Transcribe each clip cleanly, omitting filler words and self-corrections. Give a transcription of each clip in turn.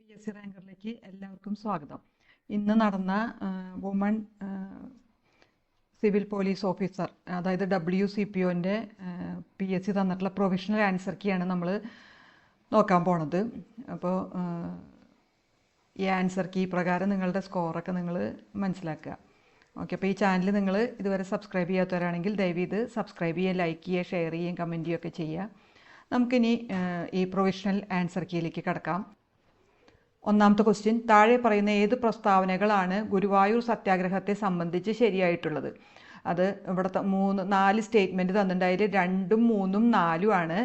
PSC റാങ്കറിലേക്ക് എല്ലാവർക്കും സ്വാഗതം. ഇന്ന് നടന്ന വുമൺ സിവിൽ പോലീസ് ഓഫീസർ, അതായത് WCPOൻ്റെ PSC തന്നിട്ടുള്ള പ്രൊവിഷണൽ ആൻസർ കീയാണ് നമ്മൾ നോക്കാൻ പോണത്. അപ്പോൾ ഈ ആൻസർ കീ പ്രകാരം നിങ്ങളുടെ സ്കോറൊക്കെ നിങ്ങൾ മനസ്സിലാക്കുക. ഓക്കെ, അപ്പോൾ ഈ ചാനൽ നിങ്ങൾ ഇതുവരെ സബ്സ്ക്രൈബ് ചെയ്യാത്തവരാണെങ്കിൽ ദയവ് ഇത് സബ്സ്ക്രൈബ് ചെയ്യുക, ലൈക്ക് ചെയ്യുക, ഷെയർ ചെയ്യുകയും കമൻറ്റ് ചെയ്യുകയൊക്കെ ചെയ്യുക. നമുക്കിനി ഈ പ്രൊവിഷണൽ ആൻസർ കീയിലേക്ക് കടക്കാം. ഒന്നാമത്തെ ക്വസ്റ്റ്യൻ, താഴെ പറയുന്ന ഏത് പ്രസ്താവനകളാണ് ഗുരുവായൂർ സത്യാഗ്രഹത്തെ സംബന്ധിച്ച് ശരിയായിട്ടുള്ളത്? അത് ഇവിടുത്തെ 4 സ്റ്റേറ്റ്മെൻറ്റ് തന്നിട്ടുണ്ട്. അതിൽ 2, 3, 4 ആണ്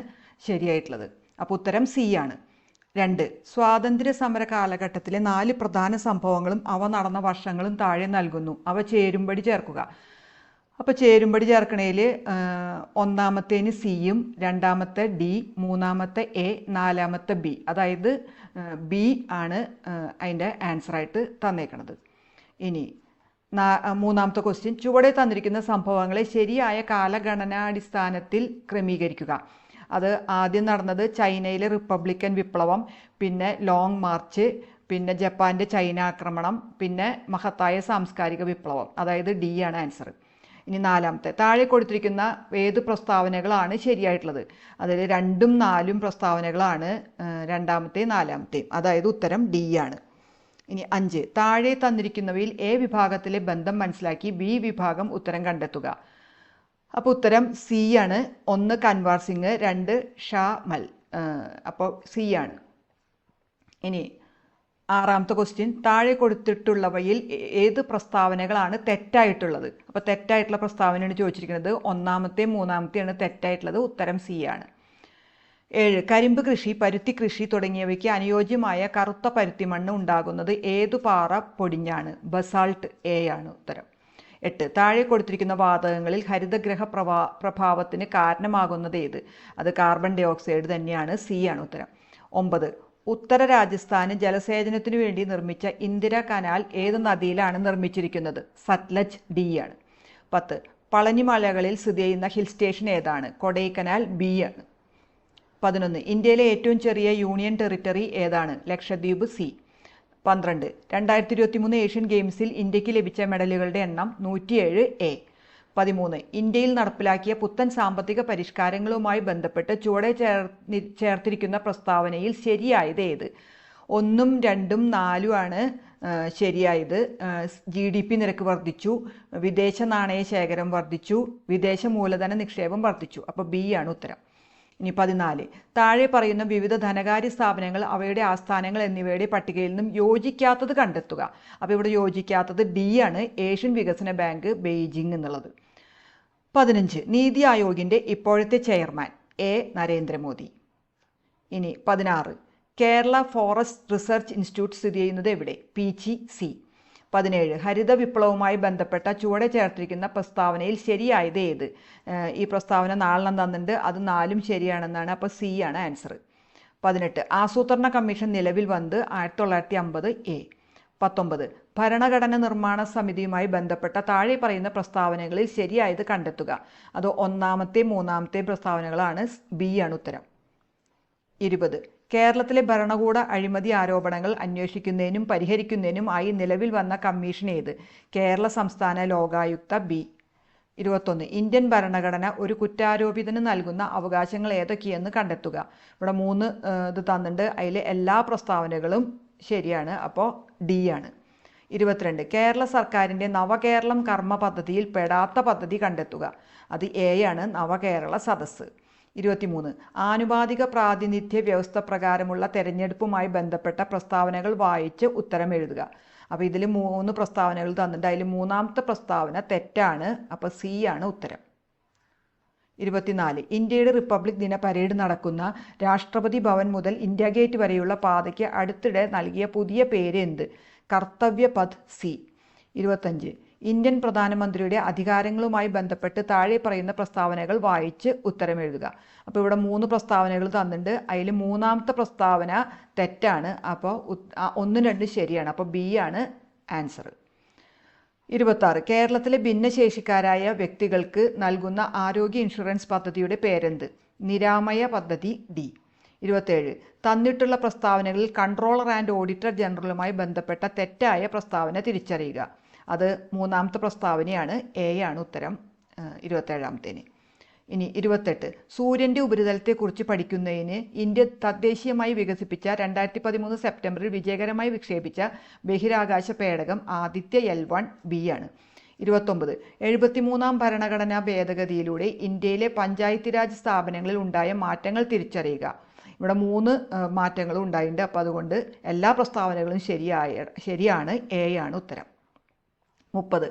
ശരിയായിട്ടുള്ളത്. അപ്പോൾ ഉത്തരം സി ആണ്. 2, സ്വാതന്ത്ര്യ സമര കാലഘട്ടത്തിലെ 4 പ്രധാന സംഭവങ്ങളും അവ നടന്ന വർഷങ്ങളും താഴെ നൽകുന്നു. അവ ചേരുംപടി ചേർക്കുക. അപ്പോൾ ചേരുംപടി ചേർക്കണേൽ ഒന്നാമത്തേന് സിയും, രണ്ടാമത്തെ ഡി, മൂന്നാമത്തെ എ, നാലാമത്തെ ബി. അതായത് ബി ആണ് അതിൻ്റെ ആൻസറായിട്ട് തന്നേക്കണത്. ഇനി മൂന്നാമത്തെ ക്വസ്റ്റ്യൻ, ചുവടെ തന്നിരിക്കുന്ന സംഭവങ്ങളെ ശരിയായ കാലഗണനാടിസ്ഥാനത്തിൽ ക്രമീകരിക്കുക. അത് ആദ്യം നടന്നത് ചൈനയിലെ റിപ്പബ്ലിക്കൻ വിപ്ലവം, പിന്നെ ലോങ് മാർച്ച്, പിന്നെ ജപ്പാൻ്റെ ചൈന ആക്രമണം, പിന്നെ മഹത്തായ സാംസ്കാരിക വിപ്ലവം. അതായത് ഡി ആണ് ആൻസർ. ഇനി നാലാമത്തെ, താഴെ കൊടുത്തിരിക്കുന്ന ഏത് പ്രസ്താവനകളാണ് ശരിയായിട്ടുള്ളത്? അതിൽ 2ഉം 4ഉം പ്രസ്താവനകളാണ്, രണ്ടാമത്തെയും നാലാമത്തെയും. അതായത് ഉത്തരം ഡി ആണ്. ഇനി 5, താഴെ തന്നിരിക്കുന്നവയിൽ എ വിഭാഗത്തിലെ ബന്ധം മനസ്സിലാക്കി ബി വിഭാഗം ഉത്തരം കണ്ടെത്തുക. അപ്പോൾ ഉത്തരം സി ആണ്. 1 കൻവാർ സിംഗ്, 2 ഷാ മൽ. അപ്പോൾ സി ആണ്. ഇനി 6ാമത്തെ ക്വസ്റ്റ്യൻ, താഴെ കൊടുത്തിട്ടുള്ളവയിൽ ഏത് പ്രസ്താവനകളാണ് തെറ്റായിട്ടുള്ളത്? അപ്പോൾ തെറ്റായിട്ടുള്ള പ്രസ്താവനയാണ് ചോദിച്ചിരിക്കുന്നത്. 1ാമത്തെയും 3ാമത്തെയാണ് തെറ്റായിട്ടുള്ളത്. ഉത്തരം സി ആണ്. 7, കരിമ്പ് കൃഷി, പരുത്തി കൃഷി തുടങ്ങിയവയ്ക്ക് അനുയോജ്യമായ കറുത്ത പരുത്തി മണ്ണ് ഉണ്ടാകുന്നത് ഏതു പാറ പൊടിഞ്ഞാണ്? ബസാൾട്ട്. എ ആണ് ഉത്തരം. 8, താഴെ കൊടുത്തിരിക്കുന്ന വാതകങ്ങളിൽ ഹരിതഗ്രഹ പ്രഭാവത്തിന് കാരണമാകുന്നത് ഏത്? അത് കാർബൺ ഡൈ ഓക്സൈഡ് തന്നെയാണ്. സി ആണ് ഉത്തരം. 9, ഉത്തര രാജസ്ഥാന് ജലസേചനത്തിനു വേണ്ടി നിർമ്മിച്ച ഇന്ദിര കനാൽ ഏത് നദിയിലാണ് നിർമ്മിച്ചിരിക്കുന്നത്? സത്ലജ്. ഡി ആണ്. 10, പളനിമലകളിൽ സ്ഥിതി ചെയ്യുന്ന ഹിൽ സ്റ്റേഷൻ ഏതാണ്? കൊടൈക്കനാൽ. ബി ആണ്. 11, ഇന്ത്യയിലെ ഏറ്റവും ചെറിയ യൂണിയൻ ടെറിട്ടറി ഏതാണ്? ലക്ഷദ്വീപ്. സി. 12, 2023 ഏഷ്യൻ ഗെയിംസിൽ ഇന്ത്യക്ക് ലഭിച്ച മെഡലുകളുടെ എണ്ണം 107. എ. 13, ഇന്ത്യയിൽ നടപ്പിലാക്കിയ പുത്തൻ സാമ്പത്തിക പരിഷ്കാരങ്ങളുമായി ബന്ധപ്പെട്ട് ചുവടെ ചേർത്തിരിക്കുന്ന പ്രസ്താവനയിൽ ശരിയായത് ഏത്? 1ഉം 2ഉം 4ഉം ആണ് ശരിയായത്. GDP നിരക്ക് വർദ്ധിച്ചു, വിദേശ നാണയ ശേഖരം വർദ്ധിച്ചു, വിദേശ മൂലധന നിക്ഷേപം വർദ്ധിച്ചു. അപ്പോൾ ബി ആണ് ഉത്തരം. ഇനി 14, താഴെ പറയുന്ന വിവിധ ധനകാര്യ സ്ഥാപനങ്ങൾ, അവയുടെ ആസ്ഥാനങ്ങൾ എന്നിവയുടെ പട്ടികയിൽ നിന്നും യോജിക്കാത്തത് കണ്ടെത്തുക. അപ്പോൾ ഇവിടെ യോജിക്കാത്തത് ഡി ആണ്. ഏഷ്യൻ വികസന ബാങ്ക്, ബെയ്ജിംഗ് എന്നുള്ളത്. 15, നീതി ആയോഗിൻ്റെ ഇപ്പോഴത്തെ ചെയർമാൻ? എ. നരേന്ദ്രമോദി. ഇനി 16, കേരള ഫോറസ്റ്റ് റിസർച്ച് ഇൻസ്റ്റിറ്റ്യൂട്ട് സ്ഥിതി ചെയ്യുന്നത് എവിടെ? പീച്ചി. സി. 17, ഹരിത വിപ്ലവവുമായി ബന്ധപ്പെട്ട ചുവടെ ചേർത്തിരിക്കുന്ന പ്രസ്താവനയിൽ ശരിയായത് ഏത്? ഈ പ്രസ്താവന 4 തന്നിട്ടുണ്ട്. അത് 4ഉം ശരിയാണെന്നാണ്. അപ്പോൾ സി ആണ് ആൻസർ. 18, ആസൂത്രണ കമ്മീഷൻ നിലവിൽ വന്നത് 1950. എ. 19, ഭരണഘടന നിർമ്മാണ സമിതിയുമായി ബന്ധപ്പെട്ട താഴെ പറയുന്ന പ്രസ്താവനകളിൽ ശരിയായത് കണ്ടെത്തുക. അത് 1ാമത്തെയും 3ാമത്തെയും പ്രസ്താവനകളാണ്. ബി ആണ് ഉത്തരം. 20, കേരളത്തിലെ ഭരണകൂട അഴിമതി ആരോപണങ്ങൾ അന്വേഷിക്കുന്നതിനും പരിഹരിക്കുന്നതിനും ആയി നിലവിൽ വന്ന കമ്മീഷൻ ഏത്? കേരള സംസ്ഥാന ലോകായുക്ത. ബി. 21, ഇന്ത്യൻ ഭരണഘടന ഒരു കുറ്റാരോപിതന് നൽകുന്ന അവകാശങ്ങൾ ഏതൊക്കെയെന്ന് കണ്ടെത്തുക. ഇവിടെ 3 ഇത് തന്നിട്ടുണ്ട്. അതിൽ എല്ലാ പ്രസ്താവനകളും ശരിയാണ്. അപ്പോൾ ഡി ആണ്. 22, കേരള സർക്കാരിൻ്റെ നവകേരളം കർമ്മ പദ്ധതിയിൽ പെടാത്ത പദ്ധതി കണ്ടെത്തുക. അത് എ ആണ്. നവകേരള സദസ്സ്. 23, ആനുപാതിക പ്രാതിനിധ്യ വ്യവസ്ഥ പ്രകാരമുള്ള തെരഞ്ഞെടുപ്പുമായി ബന്ധപ്പെട്ട പ്രസ്താവനകൾ വായിച്ച് ഉത്തരം എഴുതുക. അപ്പോൾ ഇതിൽ 3 പ്രസ്താവനകൾ തന്നിട്ടുണ്ട്. അതിൽ 3ാമത്തെ പ്രസ്താവന തെറ്റാണ്. അപ്പോൾ സി ആണ് ഉത്തരം. 24, ഇന്ത്യയുടെ റിപ്പബ്ലിക് ദിന പരേഡ് നടക്കുന്ന രാഷ്ട്രപതി ഭവൻ മുതൽ ഇന്ത്യ ഗേറ്റ് വരെയുള്ള പാതയ്ക്ക് അടുത്തിടെ നൽകിയ പുതിയ പേര് എന്ത്? കർത്തവ്യ പഥ്. സി. 25, ഇന്ത്യൻ പ്രധാനമന്ത്രിയുടെ അധികാരങ്ങളുമായി ബന്ധപ്പെട്ട് താഴെ പറയുന്ന പ്രസ്താവനകൾ വായിച്ച് ഉത്തരം എഴുതുക. അപ്പോൾ ഇവിടെ 3 പ്രസ്താവനകൾ തന്നിട്ടുണ്ട്. അതിൽ 3ാമത്തെ പ്രസ്താവന തെറ്റാണ്. അപ്പോൾ 1ഉം 2ഉം ശരിയാണ്. അപ്പോൾ ബി ആണ് ആൻസർ. 26, കേരളത്തിലെ ഭിന്നശേഷിക്കാരായ വ്യക്തികൾക്ക് നൽകുന്ന ആരോഗ്യ ഇൻഷുറൻസ് പദ്ധതിയുടെ പേരെന്ത്? നിരാമയ പദ്ധതി. ഡി. 27. തന്നിട്ടുള്ള പ്രസ്താവനകളിൽ കൺട്രോളർ ആൻഡ് ഓഡിറ്റർ ജനറലുമായി ബന്ധപ്പെട്ട തെറ്റായ പ്രസ്താവന തിരിച്ചറിയുക. അത് മൂന്നാമത്തെ പ്രസ്താവനയാണ്. എ ആണ് ഉത്തരം 27ാമത്തേന്. ഇനി 28. സൂര്യൻ്റെ ഉപരിതലത്തെക്കുറിച്ച് പഠിക്കുന്നതിന് ഇന്ത്യ തദ്ദേശീയമായി വികസിപ്പിച്ച 2013 സെപ്റ്റംബറിൽ വിജയകരമായി വിക്ഷേപിച്ച ബഹിരാകാശ പേടകം ആദിത്യ L1 B ആണ്. 29. 73ാം ഭരണഘടനാ ഭേദഗതിയിലൂടെ ഇന്ത്യയിലെ പഞ്ചായത്ത് രാജ് സ്ഥാപനങ്ങളിൽ ഉണ്ടായ മാറ്റങ്ങൾ തിരിച്ചറിയുക. ഇവിടെ 3 മാറ്റങ്ങളും ഉണ്ടായിട്ടുണ്ട്. അപ്പോൾ അതുകൊണ്ട് എല്ലാ പ്രസ്താവനകളും ശരിയാണ്. എ ആണ് ഉത്തരം. 30.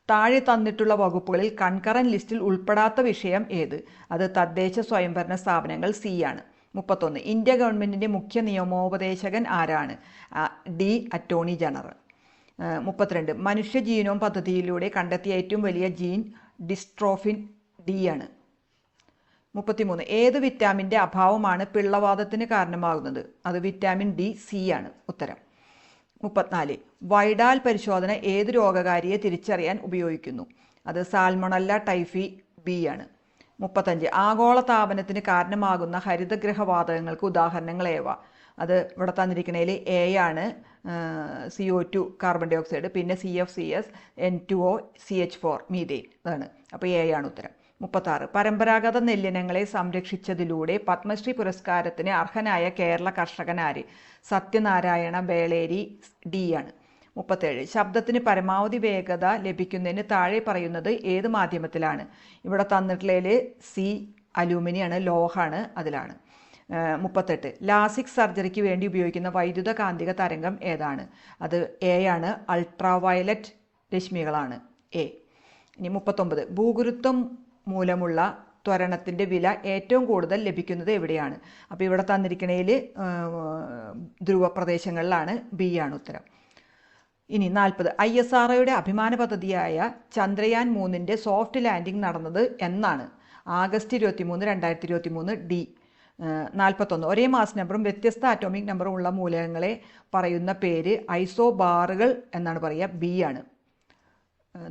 താഴെ തന്നിട്ടുള്ള വകുപ്പുകളിൽ കൺകറന്റ് ലിസ്റ്റിൽ ഉൾപ്പെടാത്ത വിഷയം ഏത്? അത് തദ്ദേശ സ്വയംഭരണ സ്ഥാപനങ്ങൾ. സി ആണ്. 31. ഇന്ത്യ ഗവൺമെൻറ്റിൻ്റെ മുഖ്യ നിയമോപദേശകൻ ആരാണ്? D attorney general. 32. മനുഷ്യ ജീനോം പദ്ധതിയിലൂടെ കണ്ടെത്തിയ ഏറ്റവും വലിയ ജീൻ ഡിസ്ട്രോഫിൻ ഡി ആണ്. 33. ഏത് വിറ്റാമിൻ്റെ അഭാവമാണ് പിള്ളവാതത്തിന് കാരണമാകുന്നത്? അത് വിറ്റാമിൻ ഡി. സി ആണ് ഉത്തരം. 34. വൈഡാൽ പരിശോധന ഏത് രോഗകാരിയെ തിരിച്ചറിയാൻ ഉപയോഗിക്കുന്നു? അത് സാൽമണല്ല ടൈഫി ബി ആണ്. 35. ആഗോളതാപനത്തിന് കാരണമാകുന്ന ഹരിതഗൃഹവാതകങ്ങൾക്ക് ഉദാഹരണങ്ങൾ ഏവ? അത് ഇവിടെ തന്നിരിക്കുന്നതിൽ എ ആണ്. CO2 കാർബൺ ഡൈ ഓക്സൈഡ്, പിന്നെ CFCS, N2O, CH4 മീഥെയ്ൻ അതാണ്. അപ്പോൾ എ ആണ് ഉത്തരം. 36. പരമ്പരാഗത നെല്ലിനങ്ങളെ സംരക്ഷിച്ചതിലൂടെ പത്മശ്രീ പുരസ്കാരത്തിന് അർഹനായ കേരള കർഷകൻ ആര്? സത്യനാരായണ ബേളേരി ഡി ആണ്. 37. ശബ്ദത്തിന് പരമാവധി വേഗത ലഭിക്കുന്നതിന് താഴെ പറയുന്നത് ഏത് മാധ്യമത്തിലാണ്? ഇവിടെ തന്നിട്ടുള്ളതിൽ സി അലൂമിനിയാണ്, ലോഹാണ്, അതിലാണ്. 38. ലാസിക് സർജറിക്ക് വേണ്ടി ഉപയോഗിക്കുന്ന വൈദ്യുത കാന്തിക തരംഗം ഏതാണ്? അത് എ ആണ്. അൾട്രാവയലറ്റ് രശ്മികളാണ്. എ. ഇനി 39. ഭൂഗുരുത്വം മൂലമുള്ള ത്വരണത്തിൻ്റെ വില ഏറ്റവും കൂടുതൽ ലഭിക്കുന്നത് എവിടെയാണ്? അപ്പോൾ ഇവിടെ തന്നിരിക്കുന്നതിൽ ധ്രുവ പ്രദേശങ്ങളിലാണ്. ബി ആണ് ഉത്തരം. ഇനി 40. ISROയുടെ അഭിമാന പദ്ധതിയായ ചന്ദ്രയാൻ 3ൻ്റെ സോഫ്റ്റ് ലാൻഡിംഗ് നടന്നത് എന്നാണ്? ആഗസ്റ്റ് 23, 2023. ഡി. 41. ഒരേ മാസ് നമ്പറും വ്യത്യസ്ത അറ്റോമിക് നമ്പറും ഉള്ള മൂലകങ്ങളെ പറയുന്ന പേര് ഐസോബാറുകൾ എന്നാണ് പറയുക. ബി ആണ്.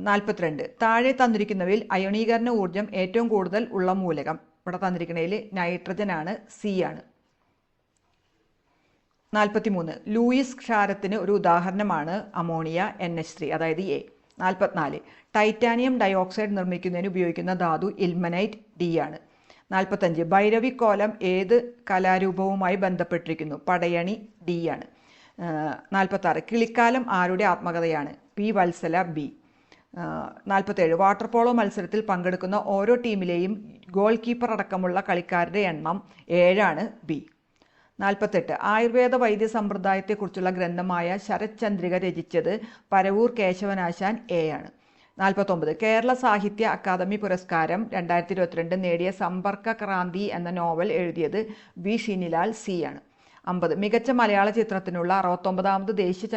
42. താഴെ തന്നിരിക്കുന്നവയിൽ അയോണീകരണ ഊർജം ഏറ്റവും കൂടുതൽ ഉള്ള മൂലകം? ഇവിടെ തന്നിരിക്കുന്നതിൽ നൈട്രജൻ ആണ്. സി ആണ്. 43. ലൂയിസ് ക്ഷാരത്തിന് ഒരു ഉദാഹരണമാണ് അമോണിയ NH3, അതായത് എ. 44. ടൈറ്റാനിയം ഡയോക്സൈഡ് നിർമ്മിക്കുന്നതിന് ഉപയോഗിക്കുന്ന ധാതു ഇൽമനൈറ്റ്. ഡി ആണ്. 45. ഭൈരവി കോലം ഏത് കലാരൂപവുമായി ബന്ധപ്പെട്ടിരിക്കുന്നു? പടയണി. ഡി ആണ്. 46. കിളിക്കാലം ആരുടെ ആത്മകഥയാണ്? P Valsala. B. 47. Water polo മത്സരത്തിൽ പങ്കെടുക്കുന്ന ഓരോ ടീമിലെയും ഗോൾ കീപ്പർ അടക്കമുള്ള കളിക്കാരുടെ എണ്ണം 7 ആണ്. ബി. 48. ആയുർവേദ വൈദ്യ സമ്പ്രദായത്തെക്കുറിച്ചുള്ള ഗ്രന്ഥമായ ശരത് ചന്ദ്രിക രചിച്ചത് പരവൂർ കേശവനാശാൻ. എ ആണ്. 49. കേരള സാഹിത്യ അക്കാദമി പുരസ്കാരം 2022 നേടിയ സമ്പർക്ക ക്രാന്തി എന്ന നോവൽ എഴുതിയത് വി ഷിനിലാൽ. സി ആണ്. 50. മികച്ച മലയാള ചിത്രത്തിനുള്ള 69ാമത് ദേശീയ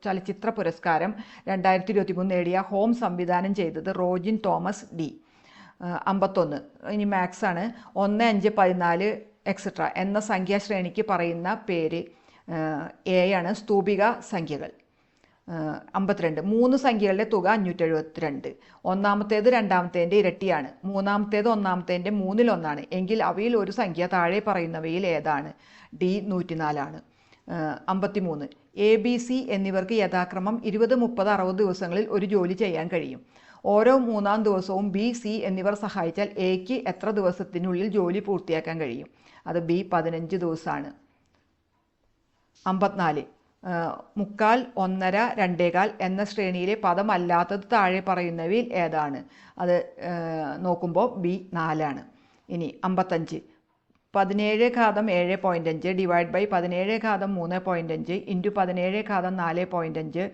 ചലച്ചിത്ര പുരസ്കാരം 2023 നേടിയ ഹോം സംവിധാനം ചെയ്തത് റോജിൻ തോമസ്. ഡി. 51. ഇനി മാത്സ് ആണ്. 1, 5, 14 എക്സെട്ര എന്ന സംഖ്യാശ്രേണിക്ക് പറയുന്ന പേര് എ ആണ്. സ്തൂപിക സംഖ്യകൾ. 52. 3 സംഖ്യകളുടെ തുക 572. ഒന്നാമത്തേത് രണ്ടാമത്തേൻ്റെ ഇരട്ടിയാണ്. മൂന്നാമത്തേത് ഒന്നാമത്തേൻ്റെ 3/1 എങ്കിൽ അവയിൽ ഒരു സംഖ്യ താഴെ പറയുന്നവയിൽ ഏതാണ്? ഡി 104 ആണ്. 53. ABC എന്നിവർക്ക് യഥാക്രമം 20, 30, 60 ദിവസങ്ങളിൽ ഒരു ജോലി ചെയ്യാൻ കഴിയും. ഓരോ 3-ാം ദിവസവും B, C എന്നിവർ സഹായിച്ചാൽ എക്ക് എത്ര ദിവസത്തിനുള്ളിൽ ജോലി പൂർത്തിയാക്കാൻ കഴിയും? അത് ബി 15 ദിവസമാണ്. 54. 3/4, 1.5, 2.25 എന്ന ശ്രേണിയിലെ പദമല്ലാത്തത് താഴെ പറയുന്നവയിൽ ഏതാണ്? അത് നോക്കുമ്പോൾ ബി 4 ആണ്. ഇനി 55. 17/7.5 ഡിവൈഡ് ബൈ 17/3.5 ഇൻറ്റു 17/4.5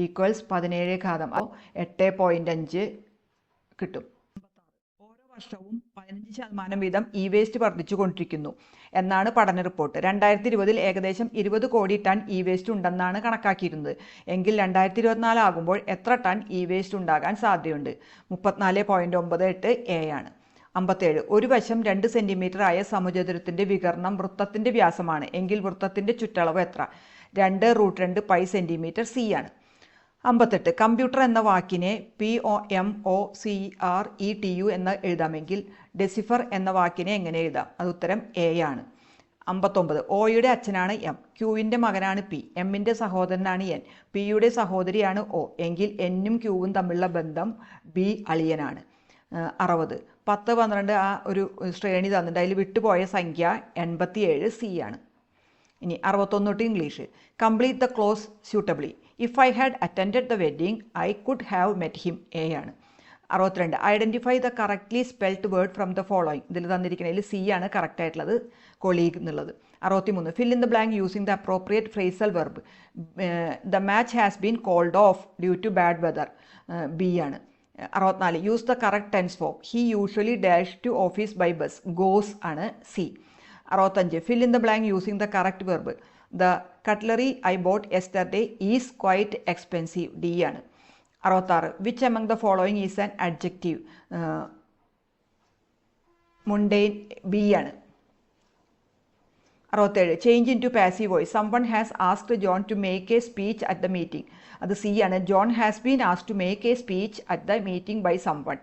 ഈക്വൽസ് 17/8.5 കിട്ടും. ഓരോ വർഷവും 15% വീതം ഇ വേസ്റ്റ് വർദ്ധിച്ചുകൊണ്ടിരിക്കുന്നു എന്നാണ് പഠന റിപ്പോർട്ട്. 2020 ഏകദേശം 20 കോടി ടൺ ഇ വേസ്റ്റ് ഉണ്ടെന്നാണ് കണക്കാക്കിയിരുന്നത്. എങ്കിൽ 2024 ആകുമ്പോൾ എത്ര ടൺ ഇ വേസ്റ്റ് ഉണ്ടാകാൻ സാധ്യതയുണ്ട്? 34.98 എ ആണ്. 57. ഒരു വശം 2 സെൻറ്റിമീറ്റർ ആയ സമചതുരത്തിൻ്റെ വികർണം വൃത്തത്തിൻ്റെ വ്യാസമാണ് എങ്കിൽ വൃത്തത്തിൻ്റെ ചുറ്റളവ് എത്ര? 2√2 പൈ സെൻറ്റിമീറ്റർ. സി ആണ്. 58. കമ്പ്യൂട്ടർ എന്ന വാക്കിനെ POMOCRETU എന്ന് എഴുതാമെങ്കിൽ ഡെസിഫർ എന്ന വാക്കിനെ എങ്ങനെ എഴുതാം? അത് ഉത്തരം എ ആണ്. 59 ഒയുടെ അച്ഛനാണ് എം, ക്യൂവിൻ്റെ മകനാണ് പി, എമ്മിൻ്റെ സഹോദരനാണ് എൻ, പിയുടെ സഹോദരിയാണ് ഒ എങ്കിൽ എന്നും ക്യൂവും തമ്മിലുള്ള ബന്ധം ബി അളിയനാണ്. 60 10 12 ആ ഒരു ശ്രേണി തന്നിട്ട് അതിൽ വിട്ടുപോയ സംഖ്യ 87 സി ആണ്. ഇനി 61 തൊട്ട് English. Complete the clause suitably. If I had attended the wedding I could have met him A ആണ്. 62 identify the correctly spelled word from the following. ഇതിൽ തന്നിരിക്കുന്നതിൽ സി ആണ് കറക്റ്റ് ആയിട്ടുള്ളത്, കൊളീഗ് എന്നുള്ളത്. 63 fill in the blank using the appropriate phrasal verb. The match has been called off due to bad weather, B ആണ്. 64 use the correct tense form. He usually dash to office by bus, goes ആണ് C. 65 fill in the blank using the correct verb. The cutlery I bought yesterday is quite expensive, D ആണ്. 66 which among the following is an adjective. Mundane, B ആണ്. 67 change into passive voice. Someone has asked John to make a speech at the meeting, അത് C ആണ്. John has been asked to make a speech at the meeting by someone.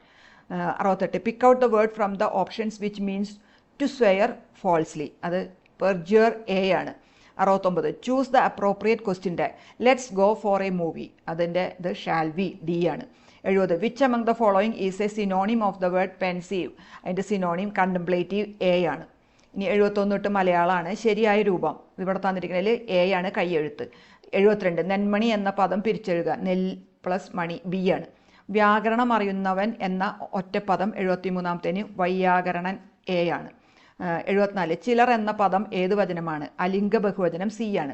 68 pick out the word from the options which means to swear falsely, അത് perjure, A ആണ്. 69 choose the appropriate question tag. Let's go for a movie, അതിൻ്റെ ഇത് shall we, D ആണ്. 70 which among the following is a synonym of the word pensive, അതിൻ്റെ synonym contemplative, A ആണ്. ഇനി 71 തൊട്ട് മലയാളമാണ്. ശരിയായ രൂപം ഇവിടെ തന്നിരിക്കുന്നതിൽ എ ആണ് കൈയെഴുത്ത്. 72 നെന്മണി എന്ന പദം പിരിച്ചെഴുതുക, നെൽ പ്ലസ് മണി, ബി ആണ്. വ്യാകരണം അറിയുന്നവൻ എന്ന ഒറ്റപ്പദം 73ാമത്തേന് വൈയാകരണൻ, എ ആണ്. 74 ചിലർ എന്ന പദം ഏത് വചനമാണ്, അലിംഗ ബഹുവചനം, സി ആണ്.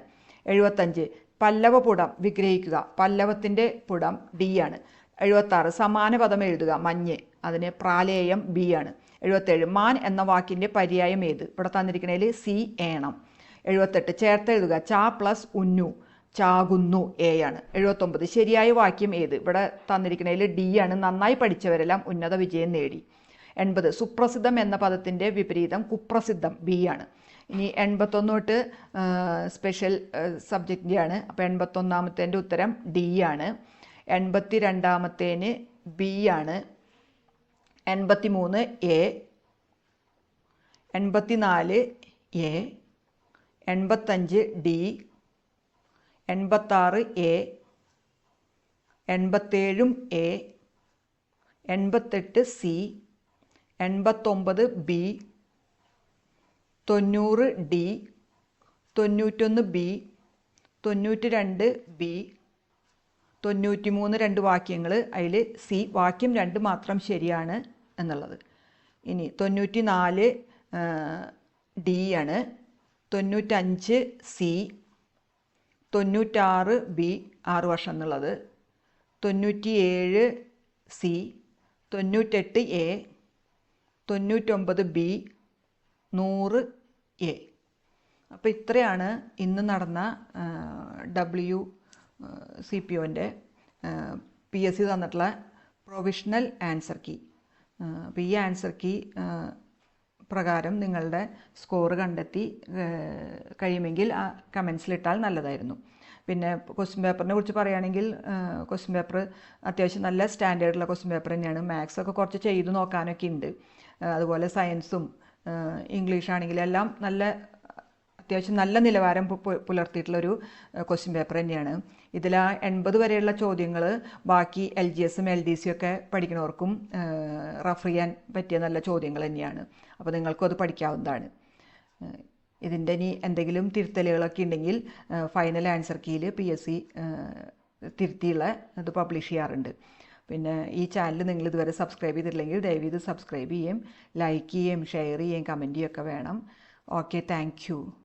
75 പല്ലവ പുടം വിഗ്രഹിക്കുക, പല്ലവത്തിൻ്റെ പുടം, ഡി ആണ്. 76 സമാന പദം എഴുതുക, മഞ്ഞ്, അതിന് പ്രാലേയം, ബി ആണ്. 77 മാൻ എന്ന വാക്കിൻ്റെ പര്യായം ഏത്, ഇവിടെ തന്നിരിക്കുന്നതിൽ സി ഏണം. 78 ചേർത്ത് എഴുതുക, ചാ പ്ലസ് ഉന്നു, ചാകുന്നു, എ ആണ്. 79 ശരിയായ വാക്യം ഏത്, ഇവിടെ തന്നിരിക്കുന്നതിൽ ഡി ആണ്. നന്നായി പഠിച്ചവരെല്ലാം ഉന്നത വിജയം നേടി. 80 സുപ്രസിദ്ധം എന്ന പദത്തിൻ്റെ വിപരീതം കുപ്രസിദ്ധം, ബി ആണ്. ഇനി 81 തൊട്ട് സ്പെഷ്യൽ സബ്ജക്റ്റിൻ്റെയാണ്. അപ്പോൾ 81ാമത്തേൻ്റെ ഉത്തരം ഡി ആണ്. 82ാമത്തേന് ബി ആണ്. 83 A, 84 A, 85 D, 86 A, 87 A, 88 C, 89 B, 90 D, 91 B, 92 B, 93 രണ്ട് വാക്യങ്ങൾ, അതിൽ സി വാക്യം 2 മാത്രം ശരിയാണ് എന്നുള്ളത്. ഇനി 94 ഡി ആണ്. 95 സി, 96 ബി 6 വർഷം എന്നുള്ളത്, 97 സി, 98 എ, 99 ബി, 100 എ. അപ്പോൾ ഇത്രയാണ് ഇന്ന് നടന്ന WCPOൻ്റെ PSC തന്നിട്ടുള്ള പ്രൊവിഷണൽ ആൻസർ കീ. അപ്പോൾ ഈ ആൻസർ കീ പ്രകാരം നിങ്ങളുടെ സ്കോർ കണ്ടെത്തി കഴിയുമെങ്കിൽ ആ കമൻസിലിട്ടാൽ നല്ലതായിരുന്നു. പിന്നെ ക്വസ്റ്റ്യൻ പേപ്പറിനെ കുറിച്ച് പറയുകയാണെങ്കിൽ ക്വസ്റ്റ്യൻ പേപ്പർ അത്യാവശ്യം നല്ല സ്റ്റാൻഡേർഡുള്ള ക്വസ്റ്റ്യൻ പേപ്പർ തന്നെയാണ്. മാത്സൊക്കെ കുറച്ച് ചെയ്ത് നോക്കാനൊക്കെ ഉണ്ട്. അതുപോലെ സയൻസും ഇംഗ്ലീഷാണെങ്കിലും എല്ലാം അത്യാവശ്യം നല്ല നിലവാരം പുലർത്തിയിട്ടുള്ളൊരു ക്വസ്റ്റ്യൻ പേപ്പർ തന്നെയാണ്. ഇതിൽ 80 വരെയുള്ള ചോദ്യങ്ങൾ ബാക്കി LGSും LDCയും ഒക്കെ പഠിക്കുന്നവർക്കും റഫർ ചെയ്യാൻ പറ്റിയ നല്ല ചോദ്യങ്ങൾ തന്നെയാണ്. അപ്പോൾ നിങ്ങൾക്കും അത് പഠിക്കാവുന്നതാണ്. ഇതിൻ്റെ ഇനി എന്തെങ്കിലും തിരുത്തലുകളൊക്കെ ഉണ്ടെങ്കിൽ ഫൈനൽ ആൻസർ കീയിൽ PSC തിരുത്തിയുള്ള ഇത് പബ്ലിഷ് ചെയ്യാറുണ്ട്. പിന്നെ ഈ ചാനൽ നിങ്ങൾ ഇതുവരെ സബ്സ്ക്രൈബ് ചെയ്തിട്ടില്ലെങ്കിൽ ദയവ് ഇത് സബ്സ്ക്രൈബ് ചെയ്യുകയും ലൈക്ക് ചെയ്യുകയും ഷെയർ ചെയ്യുകയും കമൻറ്റ് ചെയ്യുകയൊക്കെ വേണം. Okay, thank you.